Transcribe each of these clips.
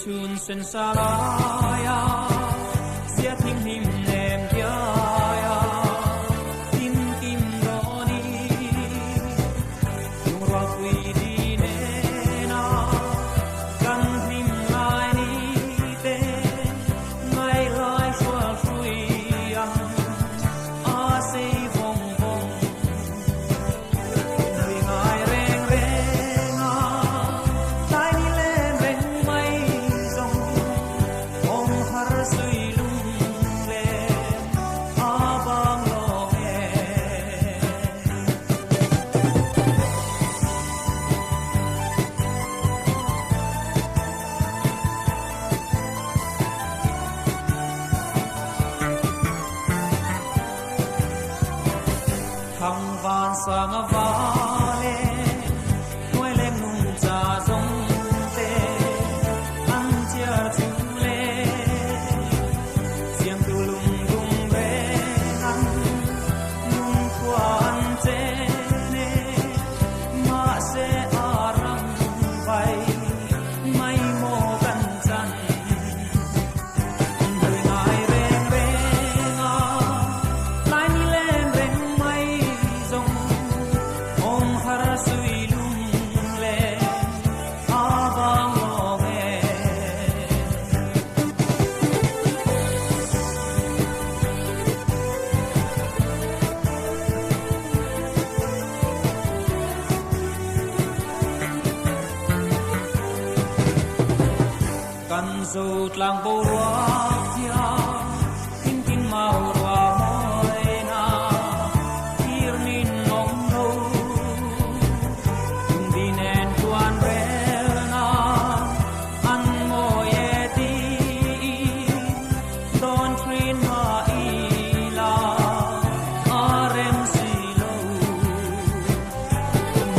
chun sen saraya sia thim him nem ya tim tim doni yung ra quy đi ne na kan him lai ni te ngai lai xua xui ang a sei vong vong vì ngài reng reng a tai ni lên reng mai dòng om har sui lung le a bang lo he thăng van sang a va le ngoi leng nung cha zong te an chia chu le siang tu lung lung re an nung quan che ne ma se arang vai mai mo kan chan người ngài reng reng a lai ni lên reng mai dòng om har sui lung le a bang lo nghe căn dâu tlang bầu rua thia tin tin mau rua moi na ir nin ngong no tung đi nen tuan re na an mo ye ti don trin ma i la a rem si lo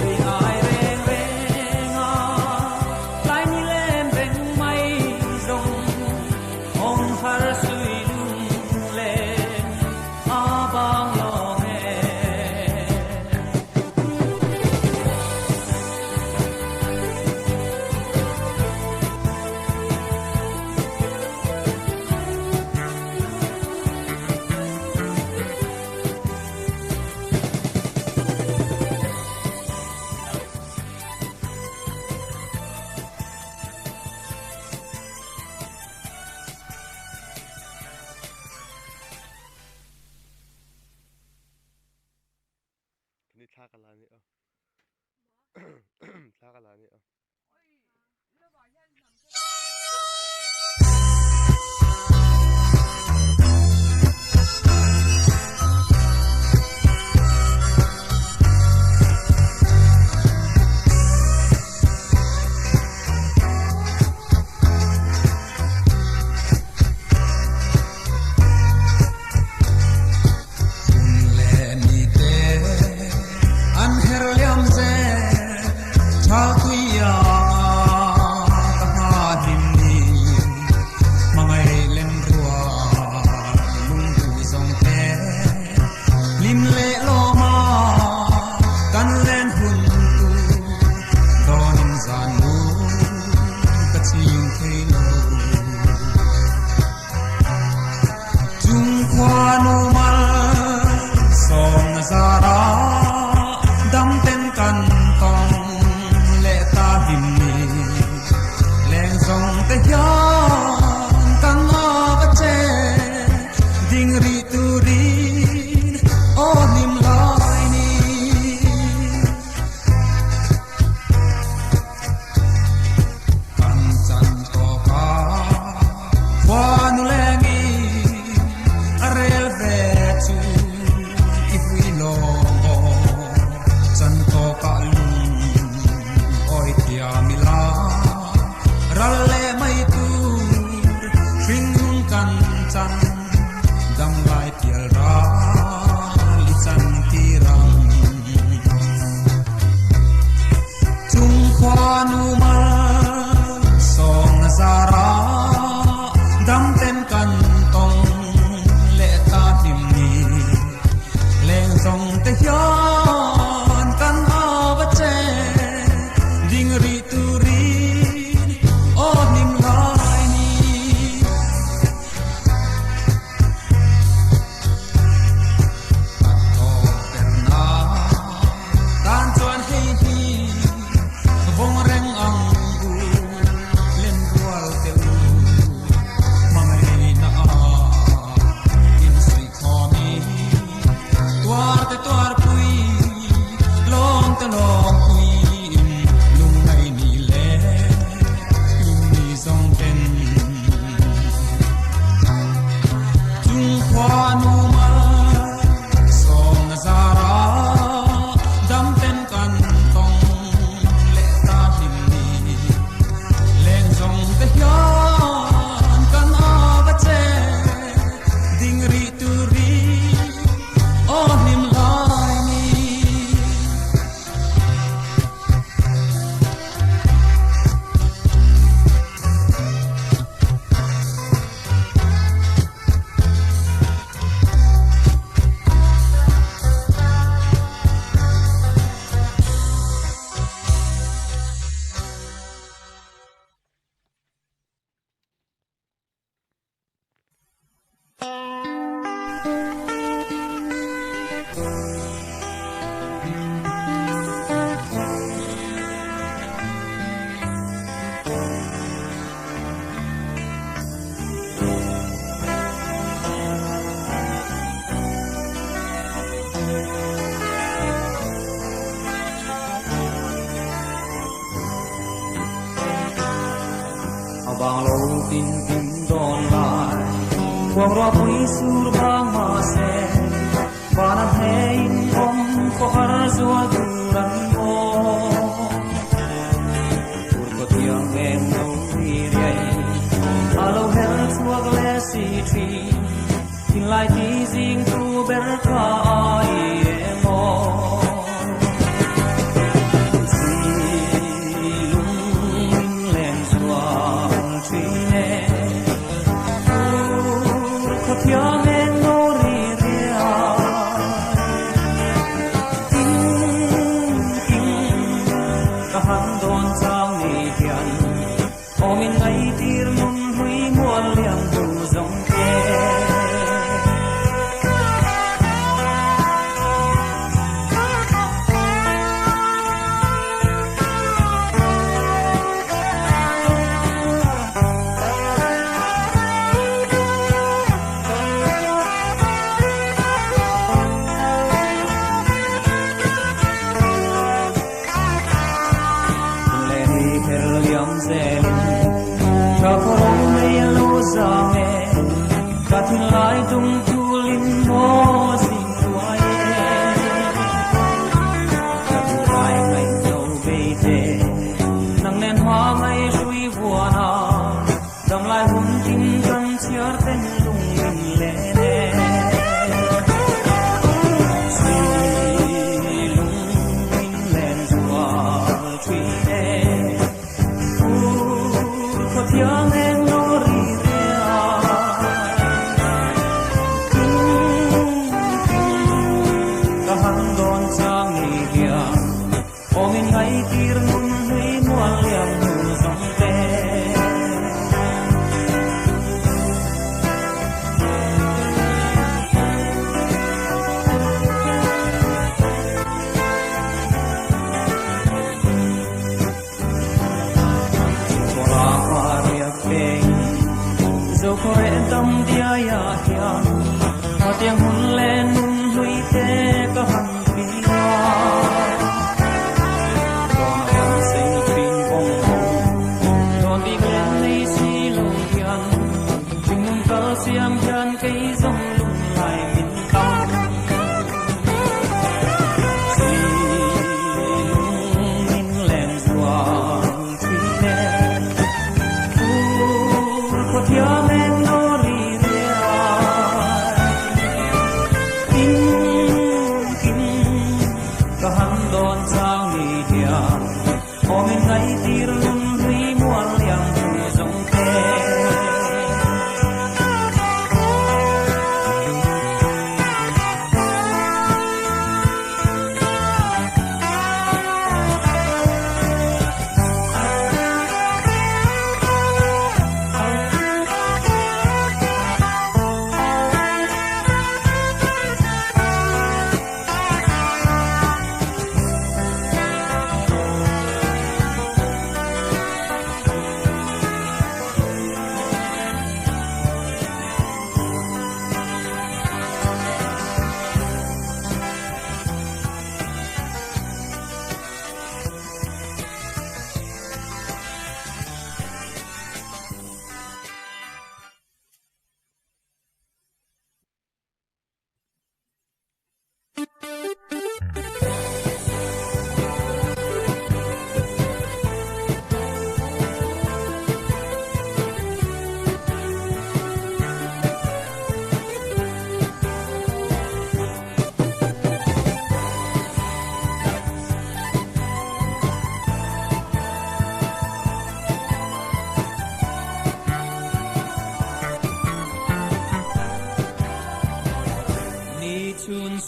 vì ai reng reng a lai ni lên reng mai dòng om har sui lung le a bang lo ngheนี่ท่ากันลานี่ท่ากันลานี่ Ding ri tu ri oh nim la bang lo tin kim don lai quang ro pui sur bang ma se bana hein om ko har zua duran mo pur ko tiang em no ri rai alo hel suak le si tri tin lai ti jing tu ber ka ai mo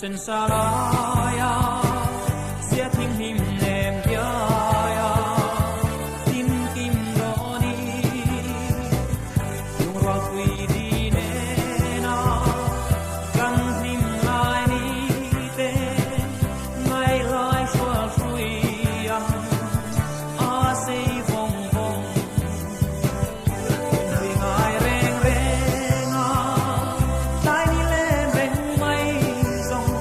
sen salaya sia thinh him nem ya ya tim kim do ni yung ra quy đi nè na căn him lai ni te mai lai xua xui yang a sei vong vong vì ngài reng reng a tai ni lên reng mai rong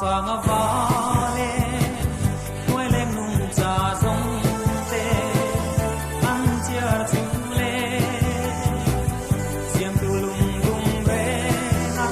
sang va